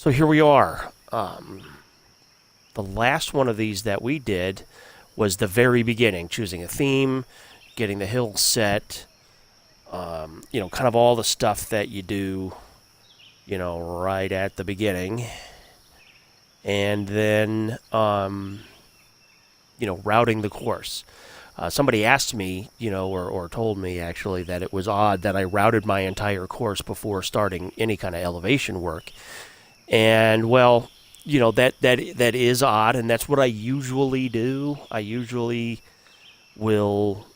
So here we are. The last one of these that we did was the very beginning, choosing a theme, getting the hill set, kind of all the stuff that you do, right at the beginning. And then, routing the course. Somebody asked me, or told me actually, that it was odd that I routed my entire course before starting any kind of elevation work. And, well, that is odd, and that's what I usually do. I usually will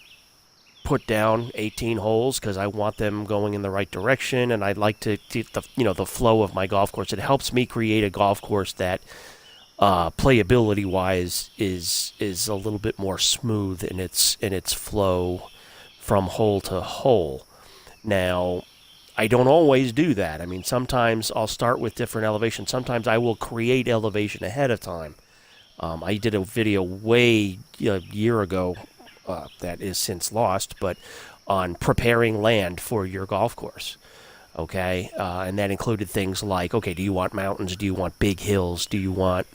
put down 18 holes because I want them going in the right direction, and I'd like to keep the flow of my golf course. It helps me create a golf course that playability wise is a little bit more smooth in its flow from hole to hole. Now, I don't always do that. I mean, sometimes I'll start with different elevations. Sometimes I will create elevation ahead of time. I did a video way a year ago that is since lost, but on preparing land for your golf course. Okay, and that included things like, okay, do you want mountains? Do you want big hills? Do you want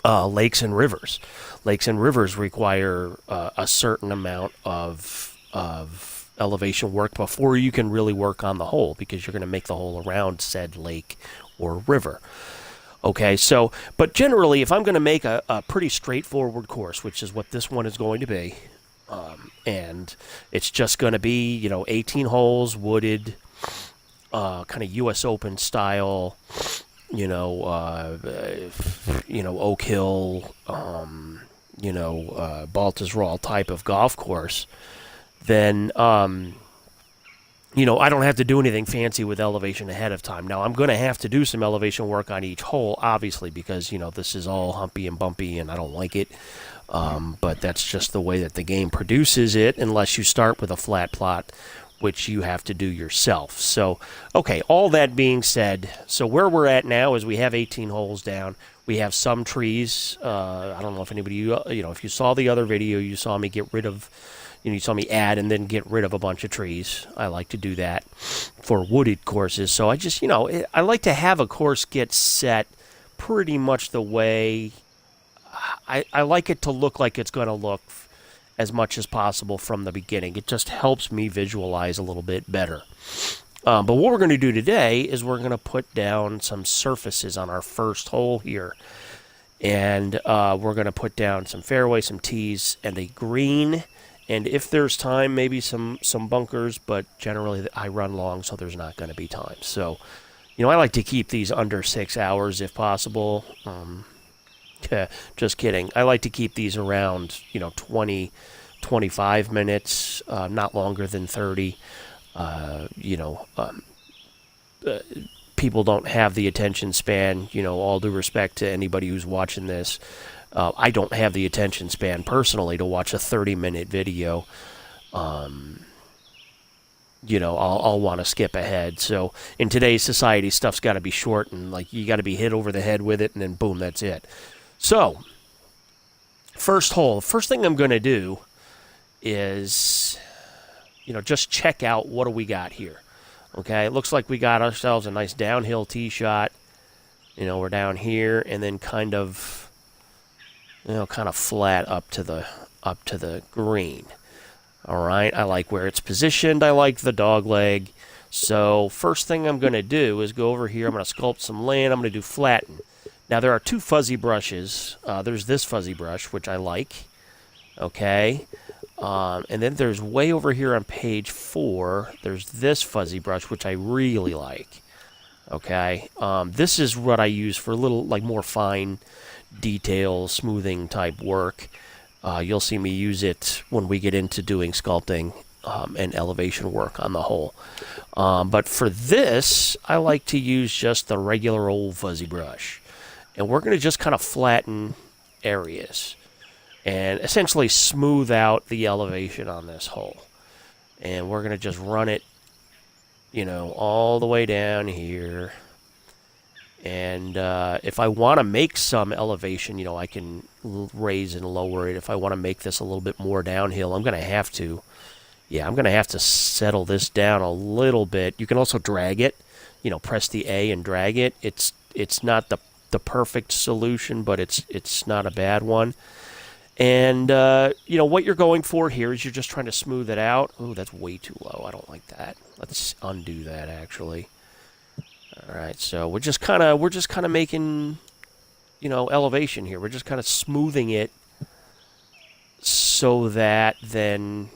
lakes and rivers? Lakes and rivers require a certain amount of elevation work before you can really work on the hole, because you're going to make the hole around said lake or river. Okay, so, but generally, if I'm going to make a pretty straightforward course, which is what this one is going to be, and it's just going to be, 18 holes, wooded, kind of U.S. Open style, Oak Hill, Baltusrol type of golf course, then, I don't have to do anything fancy with elevation ahead of time. Now, I'm going to have to do some elevation work on each hole, obviously, because, this is all humpy and bumpy, and I don't like it. But that's just the way that the game produces it, unless you start with a flat plot, which you have to do yourself. So, okay, all that being said, so where we're at now is we have 18 holes down. We have some trees. I don't know if anybody, if you saw the other video, you saw me get rid of, you saw me add and then get rid of a bunch of trees. I like to do that for wooded courses. So I just, I like to have a course get set pretty much the way I like it to look like it's going to look as much as possible from the beginning. It just helps me visualize a little bit better. But what we're going to do today is we're going to put down some surfaces on our first hole here. And we're going to put down some fairway, some tees, and a green. And if there's time, maybe some bunkers, but generally I run long, so there's not going to be time. So, I like to keep these under 6 hours if possible. Just kidding. I like to keep these around, 20, 25 minutes, not longer than 30. People don't have the attention span, all due respect to anybody who's watching this. I don't have the attention span personally to watch a 30-minute video. I'll want to skip ahead. So in today's society, stuff's got to be short, and you got to be hit over the head with it, and then boom, that's it. So, first hole. First thing I'm going to do is, just check out what do we got here. Okay, it looks like we got ourselves a nice downhill tee shot. We're down here, and then kind of flat up to the green. All right, I like where it's positioned. I like the dog leg. So first thing I'm going to do is go over here. I'm going to sculpt some land. I'm going to do flatten. Now there are two fuzzy brushes. There's this fuzzy brush, which I like. Okay, and then there's way over here on page 4. There's this fuzzy brush, which I really like. Okay, this is what I use for a little more fine detail smoothing type work. You'll see me use it when we get into doing sculpting and elevation work on the hole. But for this, I like to use just the regular old fuzzy brush. And we're going to just kind of flatten areas and essentially smooth out the elevation on this hole. And we're going to just run it, all the way down here. And if I want to make some elevation, I can raise and lower it. If I want to make this a little bit more downhill, I'm going to have to. Yeah, I'm going to have to settle this down a little bit. You can also drag it, press the A and drag it. It's it's not the perfect solution, but it's not a bad one. And what you're going for here is you're just trying to smooth it out. Oh, that's way too low. I don't like that. Let's undo that actually. All right, so we're just kind of making elevation here. We're just kind of smoothing it so that then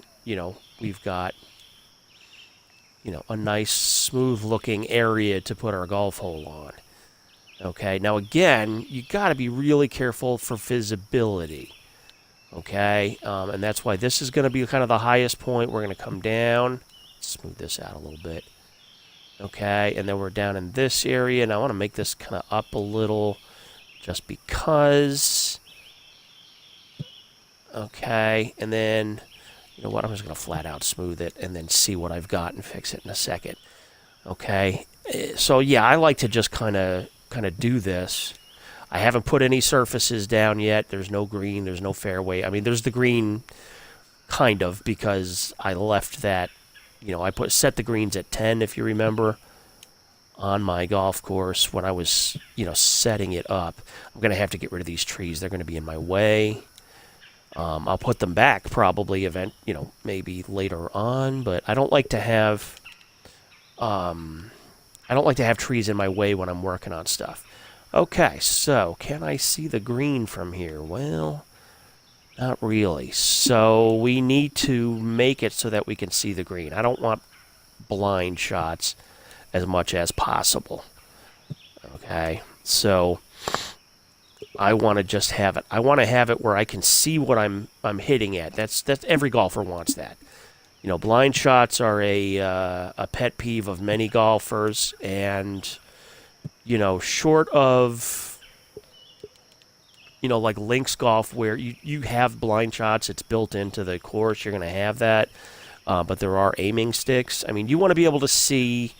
we've got a nice smooth looking area to put our golf hole on. Okay, now again, you got to be really careful for visibility. Okay, and that's why this is going to be kind of the highest point. We're going to come down, smooth this out a little bit. Okay, and then we're down in this area, and I want to make this kind of up a little just because. Okay, and then, you know what, I'm just going to flat out smooth it and then see what I've got and fix it in a second. Okay, so yeah, I like to just kind of do this. I haven't put any surfaces down yet. There's no green, there's no fairway. I mean, there's the green, kind of, because I left that, I set the greens at 10, if you remember, on my golf course when I was, setting it up. I'm going to have to get rid of these trees. They're going to be in my way. I'll put them back probably maybe later on, but I don't like to have trees in my way when I'm working on stuff. Okay, so can I see the green from here? Well, not really. So we need to make it so that we can see the green. I don't want blind shots as much as possible. Okay, so I want to just have it. I want to have it where I can see what I'm hitting at. That's every golfer wants that. Blind shots are a pet peeve of many golfers, and short of like links golf where you have blind shots, it's built into the course, you're going to have that. But there are aiming sticks. I mean, you want to be able to see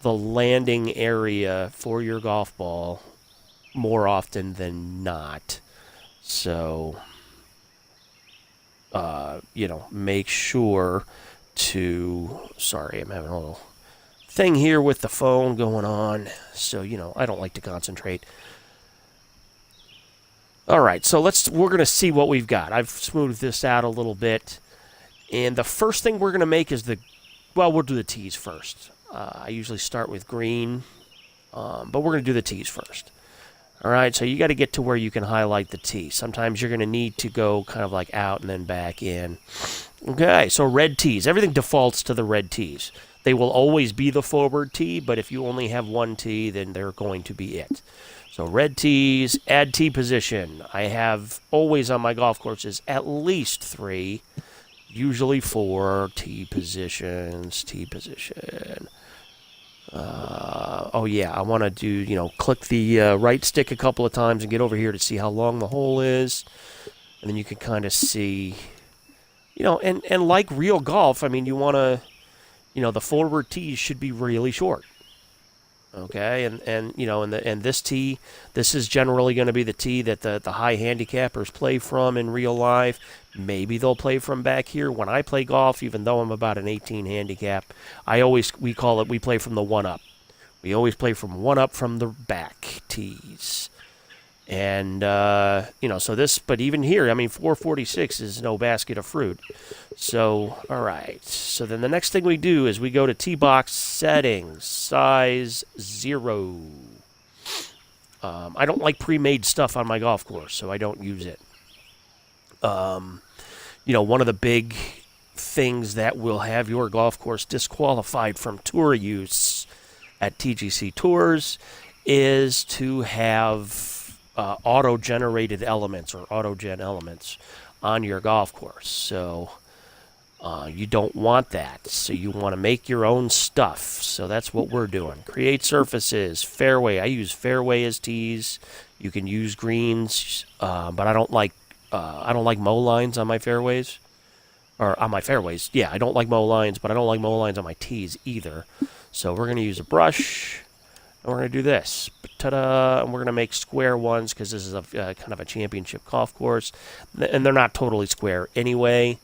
the landing area for your golf ball more often than not. So, make sure to... Sorry, I'm having a little thing here with the phone going on. So, I don't like to concentrate. All right, so we're going to see what we've got. I've smoothed this out a little bit. And the first thing we're going to make is we'll do the tees first. I usually start with green, but we're going to do the tees first. All right, so you got to get to where you can highlight the tee. Sometimes you're going to need to go kind of like out and then back in. Okay, so red tees. Everything defaults to the red tees. They will always be the forward tee, but if you only have one tee, then they're going to be it. So red tees, add tee position. I have always on my golf courses at least 3, usually 4 tee positions, tee position. Oh yeah, I want to do, click the right stick a couple of times and get over here to see how long the hole is. And then you can kind of see, and like real golf, I mean, you want to, the forward tees should be really short. Okay, and this tee, this is generally going to be the tee that the high handicappers play from in real life. Maybe they'll play from back here. When I play golf, even though I'm about an 18 handicap, we play from the one up. We always play from one up from the back tees. And, so this, but even here, I mean, 446 is no basket of fruit. So, all right. So then the next thing we do is we go to tee box settings, size 0. I don't like pre-made stuff on my golf course, so I don't use it. One of the big things that will have your golf course disqualified from tour use at TGC Tours is to have auto-generated elements or auto-gen elements on your golf course. So you don't want that. So you want to make your own stuff. So that's what we're doing. Create surfaces, fairway. I use fairway as tees. You can use greens, but I don't like mow lines on my fairways. Or on my fairways. Yeah, I don't like mow lines, but I don't like mow lines on my tees either. So we're going to use a brush. And we're going to do this. Ta-da! And we're going to make square ones because this is a kind of a championship golf course. And they're not totally square anyway.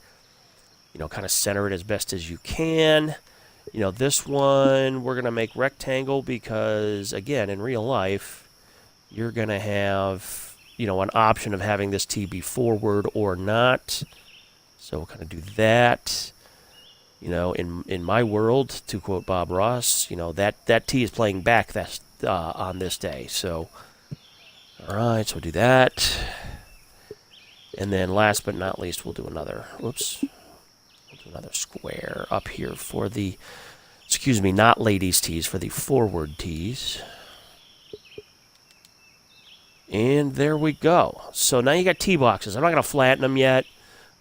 Kind of center it as best as you can. You know, this one we're going to make rectangle because, again, in real life, you're going to have, you know, an option of having this tee be forward or not. So we'll kind of do that. You know, in my world, to quote Bob Ross, you know, that tee is playing back on this day. So, all right, so we'll do that. And then last but not least, we'll do another, whoops, we'll do another square up here for the, excuse me, not ladies' tees, for the forward tees. And there we go. So now you got tee boxes. I'm not going to flatten them yet.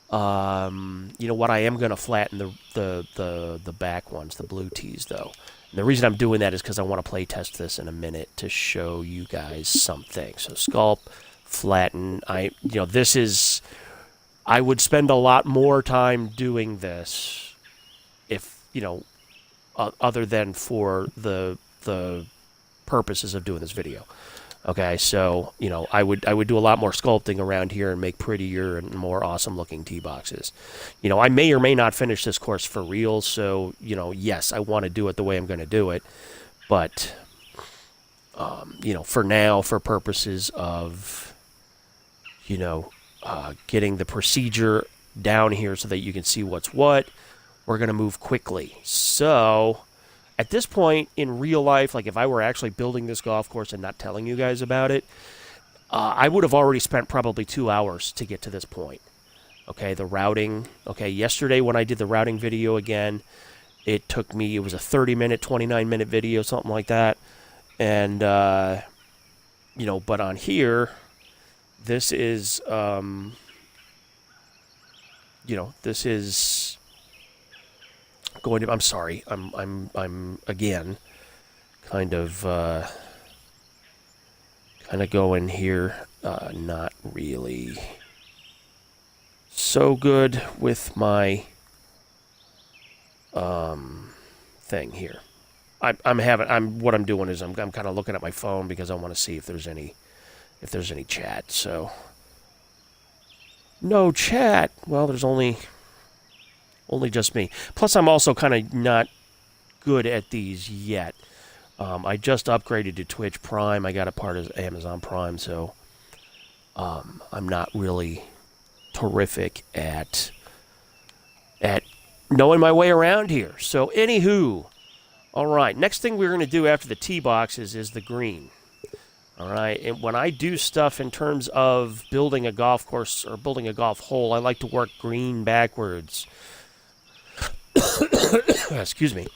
You know what? I am going to flatten the back ones, the blue tees, though. And the reason I'm doing that is because I want to play test this in a minute to show you guys something. So sculpt, flatten. This is. I would spend a lot more time doing this, if other than for the purposes of doing this video. Okay, so, I would do a lot more sculpting around here and make prettier and more awesome-looking tee boxes. I may or may not finish this course for real, so, yes, I want to do it the way I'm going to do it. But, for now, for purposes of, getting the procedure down here so that you can see what's what, we're going to move quickly. So at this point in real life, like if I were actually building this golf course and not telling you guys about it, I would have already spent probably 2 hours to get to this point. Okay, the routing. Okay, yesterday when I did the routing video again, it took me, it was a 30-minute, 29-minute video, something like that. And, but on here, this is, this is going to, I'm sorry, I'm again kind of going here, not really so good with my thing here. What I'm doing is I'm kind of looking at my phone because I want to see if there's any chat. So no chat. Well, there's only just me. Plus, I'm also kind of not good at these yet. I just upgraded to Twitch Prime. I got a part of Amazon Prime, so I'm not really terrific at knowing my way around here. So, anywho, all right. Next thing we're going to do after the tee boxes is the green. All right, and when I do stuff in terms of building a golf course or building a golf hole, I like to work green backwards. Excuse me.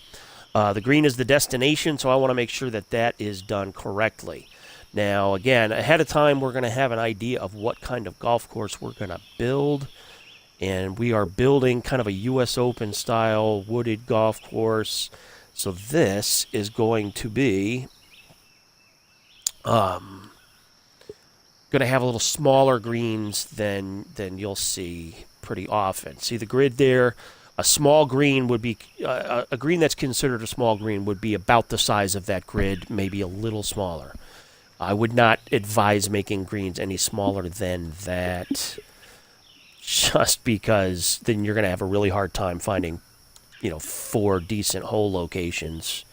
The green is the destination, so I want to make sure that is done correctly. Now, again, ahead of time, we're going to have an idea of what kind of golf course we're going to build. And we are building kind of a U.S. Open style wooded golf course. So this is going to be going to have a little smaller greens than you'll see pretty often. See the grid there? A small green would be, a green that's considered a small green would be about the size of that grid, maybe a little smaller. I would not advise making greens any smaller than that, just because then you're going to have a really hard time finding, 4 decent hole locations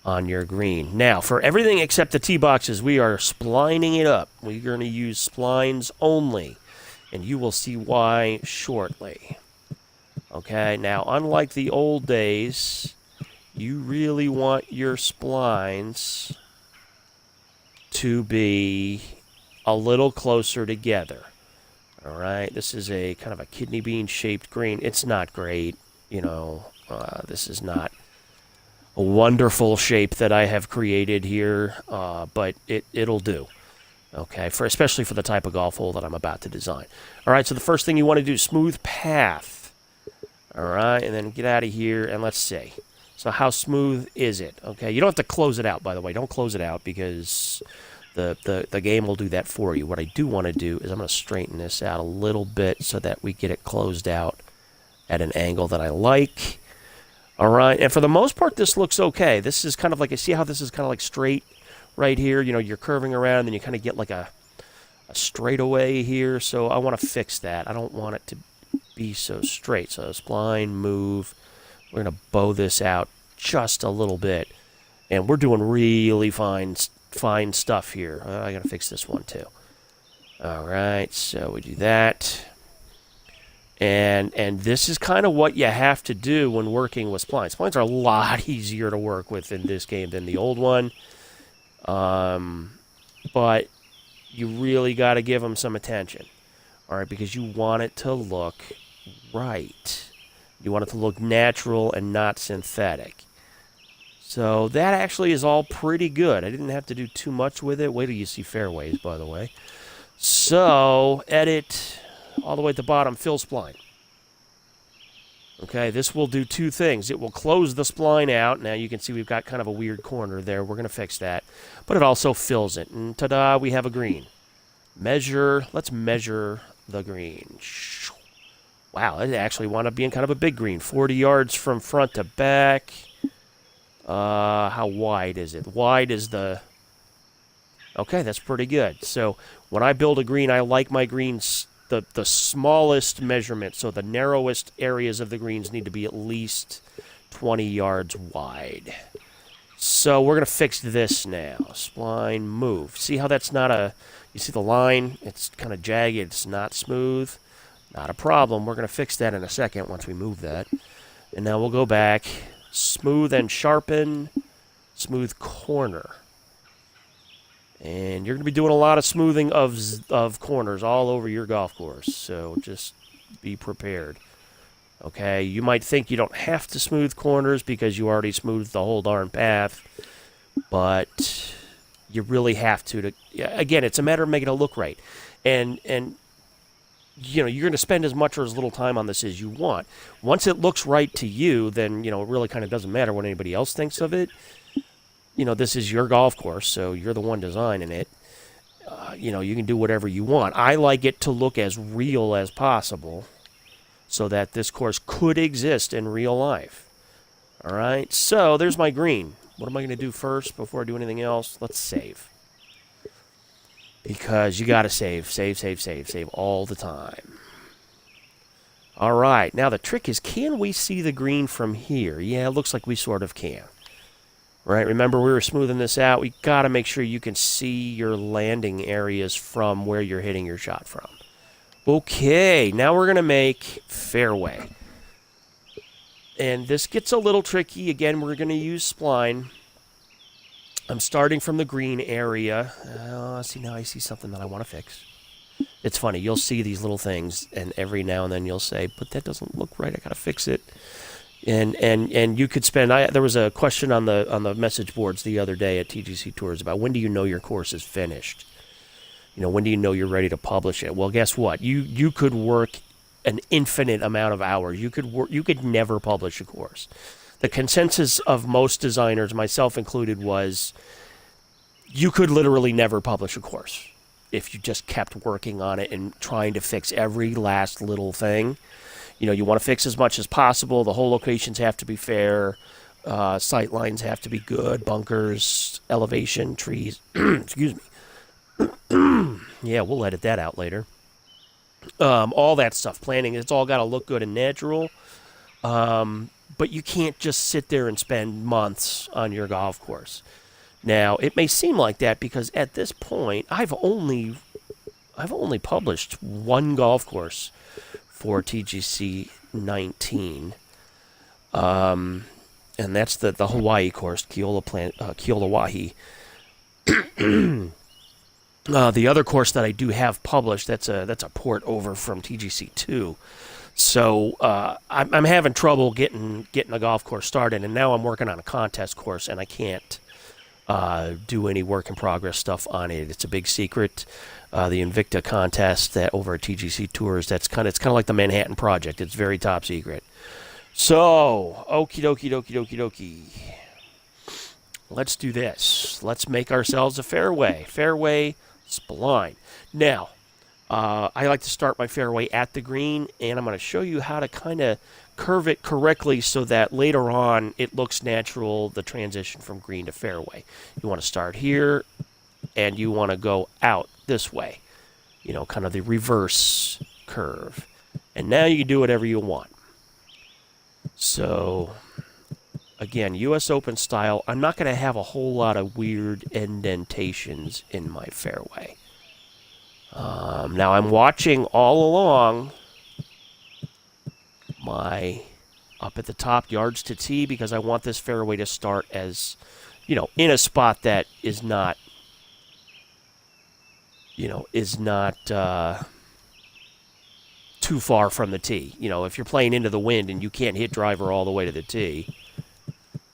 on your green. Now, for everything except the tee boxes, we are splining it up. We're going to use splines only, and you will see why shortly. Okay, now, unlike the old days, you really want your splines to be a little closer together. All right, this is a kind of a kidney bean shaped green. It's not great, this is not a wonderful shape that I have created here, but it'll do. Okay, especially for the type of golf hole that I'm about to design. All right, so the first thing you want to do, smooth path. All right, and then get out of here, and let's see. So how smooth is it? Okay, you don't have to close it out, by the way. Don't close it out because the game will do that for you. What I do want to do is I'm going to straighten this out a little bit so that we get it closed out at an angle that I like. All right, and for the most part, this looks okay. This is kind of like, I see how this is kind of like straight right here. You're curving around, and you kind of get like a straightaway here, so I want to fix that. I don't want it to be so straight. So spline, move, We're going to bow this out just a little bit. And we're doing really fine stuff here. I got to fix this one too. All right, so we do that. And this is kind of what you have to do when working with splines. Splines are a lot easier to work with in this game than the old one. But you really got to give them some attention. All right, because you want it to look right. You want it to look natural and not synthetic. So that actually is all pretty good. I didn't have to do too much with it. Wait till you see fairways, by the way. So, edit all the way at the bottom, fill spline. Okay, this will do two things. It will close the spline out. Now you can see we've got kind of a weird corner there. We're going to fix that. But it also fills it. And ta-da, we have a green. Measure. Let's measure the green. Wow, it actually wound up being kind of a big green. 40 yards from front to back. How wide is it? Wide is the... Okay, that's pretty good. So when I build a green, I like my greens the smallest measurement. So the narrowest areas of the greens need to be at least 20 yards wide. So we're going to fix this now. Spline, move. See how that's not a... You see the line? It's kind of jagged. It's not smooth. Not a problem. We're going to fix that in a second once we move that. And now we'll go back. Smooth and sharpen. Smooth corner. And you're going to be doing a lot of smoothing of corners all over your golf course. So just be prepared. Okay, you might think you don't have to smooth corners because you already smoothed the whole darn path. But you really have to. Again, it's a matter of making it look right. And you know, you're going to spend as much or as little time on this as you want. Once it looks right to you, then, you know, it really kind of doesn't matter what anybody else thinks of it. You know, this is your golf course, so you're the one designing it. You know, you can do whatever you want. I like it to look as real as possible so that this course could exist in real life. All right, so there's my green. What am I going to do first before I do anything else? Let's save. Because you got to save all the time. All right, now the trick is, can we see the green from here? Yeah, it looks like we sort of can. Right, remember we were smoothing this out. We got to make sure you can see your landing areas from where you're hitting your shot from. Okay, now we're going to make fairway. And this gets a little tricky. Again, we're going to use spline. I'm starting from the green area. See, now I see something that I want to fix. It's funny. You'll see these little things, and every now and then you'll say, but that doesn't look right. I got to fix it. And you could spend... there was a question on the message boards the other day at TGC Tours about when do you know your course is finished? You know, when do you know you're ready to publish it? Well, guess what? You could work an infinite amount of hours. You could never publish a course. The consensus of most designers, myself included, was you could literally never publish a course if you just kept working on it and trying to fix every last little thing. You know, you want to fix as much as possible. The whole locations have to be fair. Sight lines have to be good. Bunkers, elevation, trees. Excuse me. Yeah, we'll edit that out later. All that stuff. Planning, it's all got to look good and natural. But you can't just sit there and spend months on your golf course. Now, it may seem like that because at this point, I've only published one golf course for TGC 19, and that's the Hawaii course, Keolawahi. The other course that I do have published, that's a port over from TGC 2. So I'm having trouble getting a golf course started, and now I'm working on a contest course, and I can't do any work in progress stuff on it. It's a big secret. The Invicta contest that over at TGC Tours, it's kind of like the Manhattan Project. It's very top secret. So, okie dokie. Let's do this. Let's make ourselves a fairway. Fairway spline. Now, I like to start my fairway at the green, and I'm going to show you how to kind of curve it correctly so that later on it looks natural, the transition from green to fairway. You want to start here, and you want to go out this way. You know, kind of the reverse curve. And now you can do whatever you want. So, again, U.S. Open style, I'm not going to have a whole lot of weird indentations in my fairway. Now, I'm watching all along my up at the top yards to tee because I want this fairway to start as, in a spot that is not, too far from the tee. If you're playing into the wind and you can't hit driver all the way to the tee,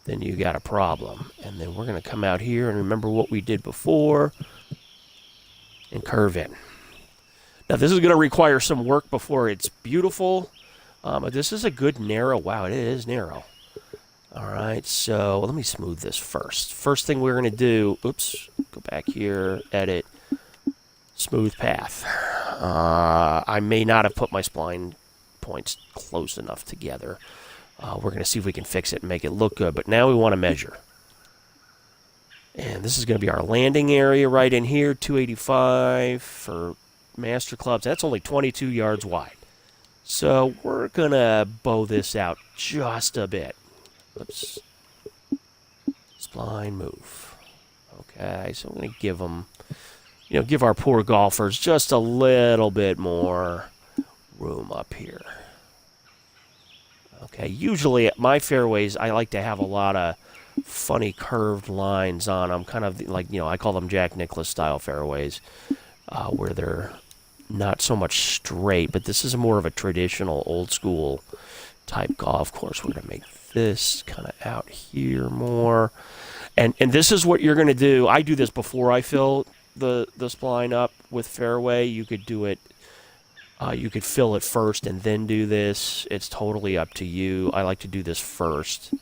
then you got a problem. And then we're going to come out here and remember what we did before and curve in. Now, this is going to require some work before it's beautiful. But this is a good narrow. Wow, it is narrow. All right, so let me smooth this first. First thing we're going to do, oops, go back here, edit, smooth path. I may not have put my spline points close enough together. We're going to see if we can fix it and make it look good. But now we want to measure. And this is going to be our landing area right in here, 285 for master clubs. That's only 22 yards wide. So we're going to bow this out just a bit. Oops. Spline move. Okay, so I'm going to give them, give our poor golfers just a little bit more room up here. Okay, usually at my fairways, I like to have a lot of funny curved lines on them, kind of like, I call them Jack Nicklaus style fairways, where they're not so much straight, but this is more of a traditional old school type golf course. We're going to make this kind of out here more. And this is what you're going to do. I do this before I fill the spline up with fairway. You could do it, you could fill it first and then do this. It's totally up to you. I like to do this first.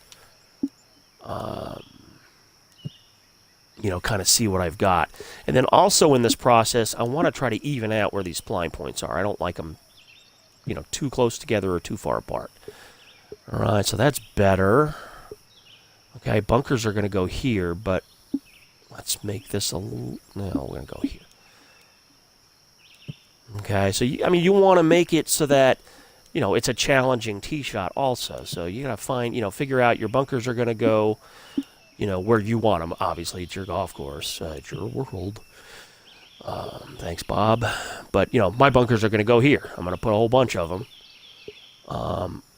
Kind of see what I've got. And then also in this process, I want to try to even out where these spline points are. I don't like them, too close together or too far apart. All right, so that's better. Okay, bunkers are going to go here, but let's make this a little... No, we're going to go here. Okay, so, you want to make it so that, it's a challenging tee shot also. So you got to find, figure out your bunkers are going to go... where you want them. Obviously, it's your golf course. It's your world. Thanks, Bob. But, my bunkers are going to go here. I'm going to put a whole bunch of them.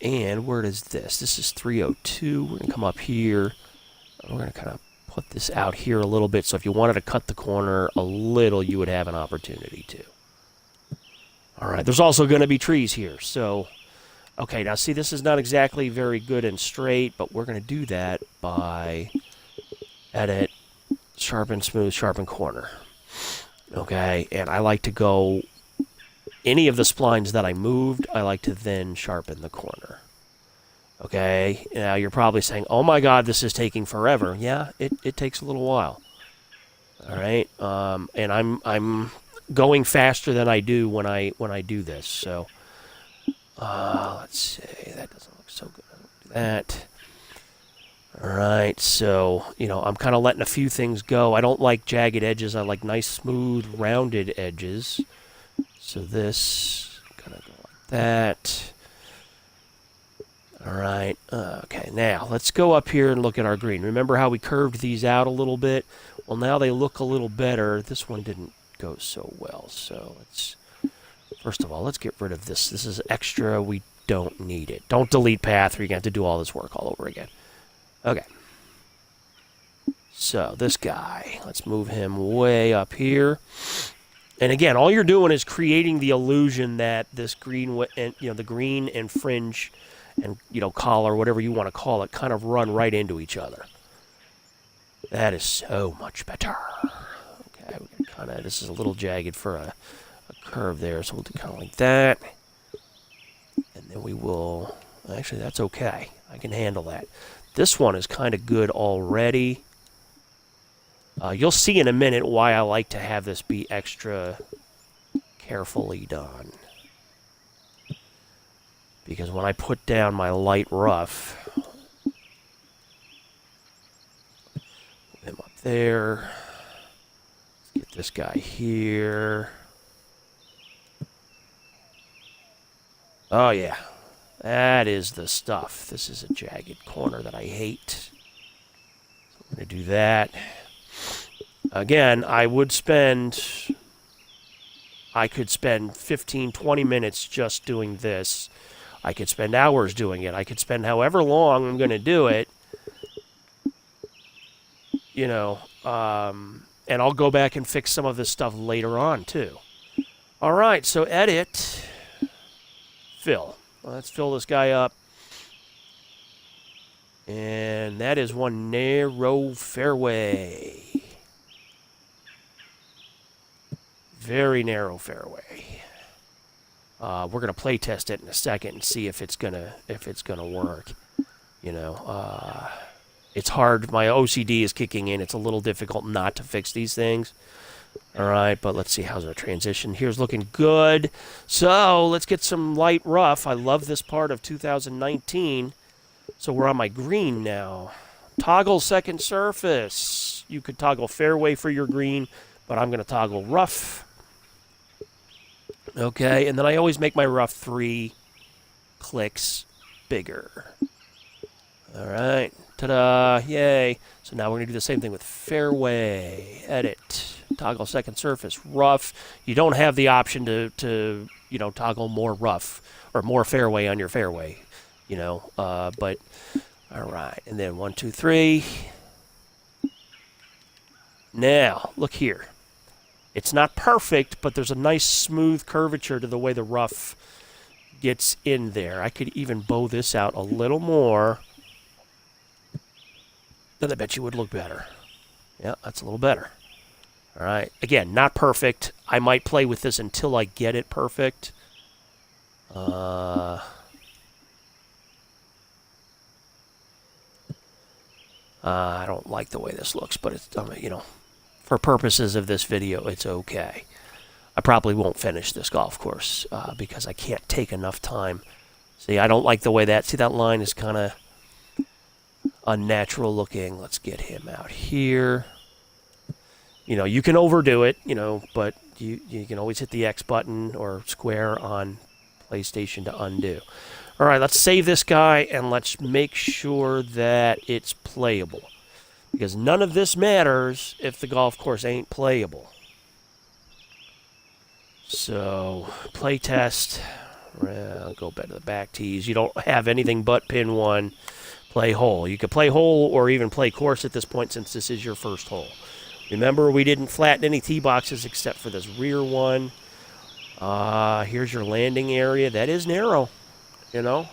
And where is this? This is 302. We're going to come up here. We're going to kind of put this out here a little bit. So if you wanted to cut the corner a little, you would have an opportunity to. All right. There's also going to be trees here. So... Okay, now see, this is not exactly very good and straight, but we're going to do that by edit, sharpen, smooth, sharpen corner. Okay, and I like to go, any of the splines that I moved, I like to then sharpen the corner. Okay, now you're probably saying, oh my God, this is taking forever. Yeah, it takes a little while. All right, and I'm going faster than I do when I do this, so... let's see. That doesn't look so good. I don't do that. All right. So, I'm kind of letting a few things go. I don't like jagged edges. I like nice, smooth, rounded edges. So this, kind of go like that. All right. Okay. Now, let's go up here and look at our green. Remember how we curved these out a little bit? Well, now they look a little better. This one didn't go so well. So, let's... First of all, let's get rid of this. This is extra. We don't need it. Don't delete path or you're going to have to do all this work all over again. Okay. So this guy, let's move him way up here. And again, all you're doing is creating the illusion that this green, the green and fringe and, collar, whatever you want to call it, kind of run right into each other. That is so much better. Okay, we're gonna kind of, this is a little jagged for a curve there, so we'll do kind of like that. And then we will... Actually, that's okay. I can handle that. This one is kind of good already. You'll see in a minute why I like to have this be extra carefully done. Because when I put down my light rough... Put him up there. Let's get this guy here. Oh, yeah. That is the stuff. This is a jagged corner that I hate. So I'm going to do that. Again, I could spend 15, 20 minutes just doing this. I could spend hours doing it. I could spend however long I'm going to do it. You know, and I'll go back and fix some of this stuff later on, too. All right, so edit, fill. Let's fill this guy up. And that is one narrow fairway. Very narrow fairway. We're gonna play test it in a second and see if it's gonna work. You know, it's hard. My OCD is kicking in. It's a little difficult not to fix these things. All right, but let's see how's our transition. Here's looking good. So let's get some light rough. I love this part of 2019. So we're on my green now. Toggle second surface. You could toggle fairway for your green, but I'm going to toggle rough. Okay, and then I always make my rough 3 clicks bigger. All right, ta-da, yay. So now we're going to do the same thing with fairway. Edit, toggle second surface, rough. You don't have the option to you know, toggle more rough or more fairway on your fairway. You know, but all right, and then 1, 2, 3. Now, look here. It's not perfect, but there's a nice smooth curvature to the way the rough gets in there. I could even bow this out a little more. Then I bet you would look better. Yeah, that's a little better. All right, again, not perfect. I might play with this until I get it perfect. I don't like the way this looks, but it's, you know, for purposes of this video, it's okay. I probably won't finish this golf course because I can't take enough time. See, I don't like the way that, see that line is kind of unnatural looking. Let's get him out here. You know, you can overdo it, you know, but you can always hit the X button or square on PlayStation to undo. All right, let's save this guy, and let's make sure that it's playable. Because none of this matters if the golf course ain't playable. So, play test. Well, go back to the back tees. You don't have anything but pin 1. Play hole. You could play hole or even play course at this point since this is your first hole. Remember, we didn't flatten any tee boxes except for this rear one. Here's your landing area. That is narrow. You know,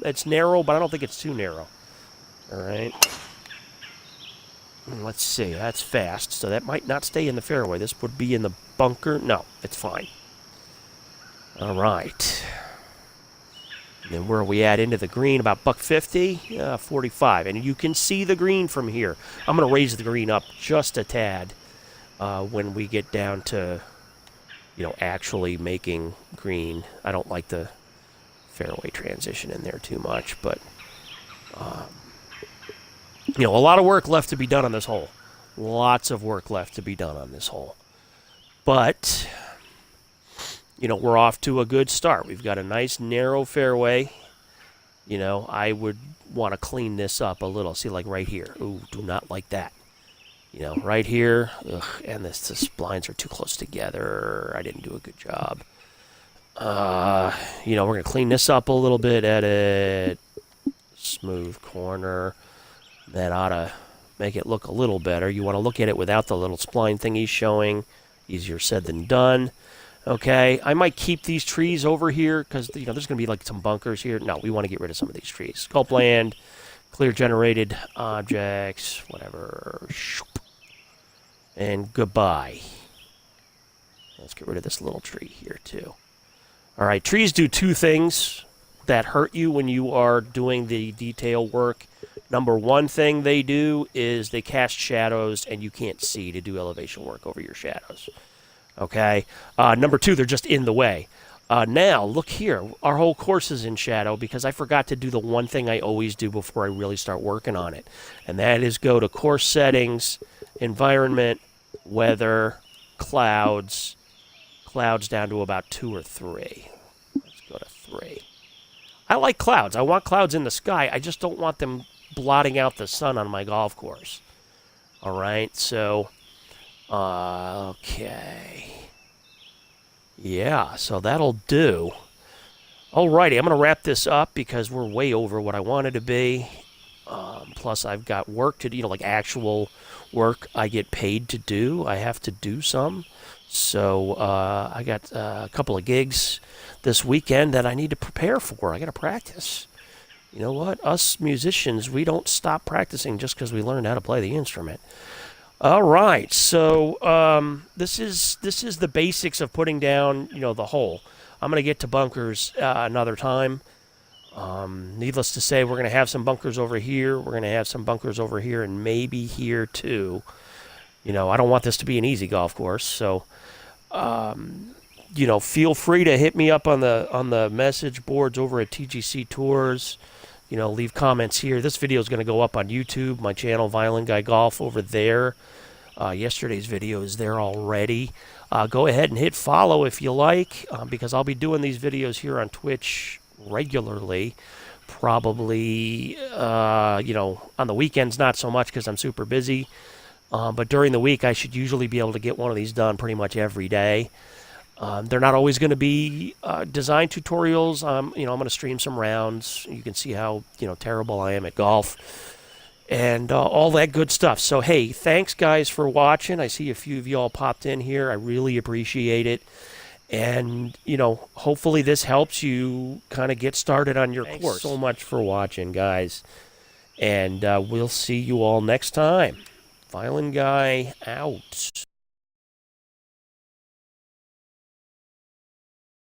it's narrow, but I don't think it's too narrow. All right. Let's see. That's fast, so that might not stay in the fairway. This would be in the bunker. No, it's fine. All right. And then where are we at into the green? About $150, 45. And you can see the green from here. I'm going to raise the green up just a tad when we get down to, you know, actually making green. I don't like the fairway transition in there too much, but you know, a lot of work left to be done on this hole. Lots of work left to be done on this hole. But you know, we're off to a good start. We've got a nice narrow fairway. You know, I would want to clean this up a little. See, like right here. Ooh, do not like that. You know, right here. Ugh, and the blinds are too close together. I didn't do a good job. You know, we're going to clean this up a little bit. Edit. Smooth corner. That ought to make it look a little better. You want to look at it without the little spline thingy showing. Easier said than done. Okay, I might keep these trees over here because, you know, there's going to be like some bunkers here. No, we want to get rid of some of these trees. Sculpt land, clear generated objects, whatever. And goodbye. Let's get rid of this little tree here too. All right, trees do 2 things that hurt you when you are doing the detail work. Number 1 thing they do is they cast shadows and you can't see to do elevation work over your shadows. Okay. Number 2, they're just in the way. Now, look here. Our whole course is in shadow because I forgot to do the one thing I always do before I really start working on it. And that is go to course settings, environment, weather, clouds. Clouds down to about 2 or 3. Let's go to 3. I like clouds. I want clouds in the sky. I just don't want them blotting out the sun on my golf course. All right, so, okay. Yeah, so that'll do. Alrighty, I'm going to wrap this up because we're way over what I wanted to be. Plus, I've got work to do, like actual work I get paid to do. I have to do some. So I got a couple of gigs this weekend that I need to prepare for. I got to practice. You know what? Us musicians, we don't stop practicing just because we learned how to play the instrument. All right, so this is the basics of putting down, the hole. I'm going to get to bunkers another time. Needless to say, we're going to have some bunkers over here. We're going to have some bunkers over here and maybe here too. I don't want this to be an easy golf course, so feel free to hit me up on the message boards over at TGC Tours. Leave comments here. This video is going to go up on YouTube, my channel, ViolinguyGolf, over there. Yesterday's video is there already. Go ahead and hit follow if you like, because I'll be doing these videos here on Twitch regularly. Probably, on the weekends, not so much because I'm super busy. But during the week, I should usually be able to get one of these done pretty much every day. They're not always going to be design tutorials. I'm going to stream some rounds. You can see how, terrible I am at golf. And all that good stuff. So, hey, thanks, guys, for watching. I see a few of you all popped in here. I really appreciate it. And, hopefully this helps you kind of get started on your course. Thanks so much for watching, guys. And we'll see you all next time. Violin Guy out.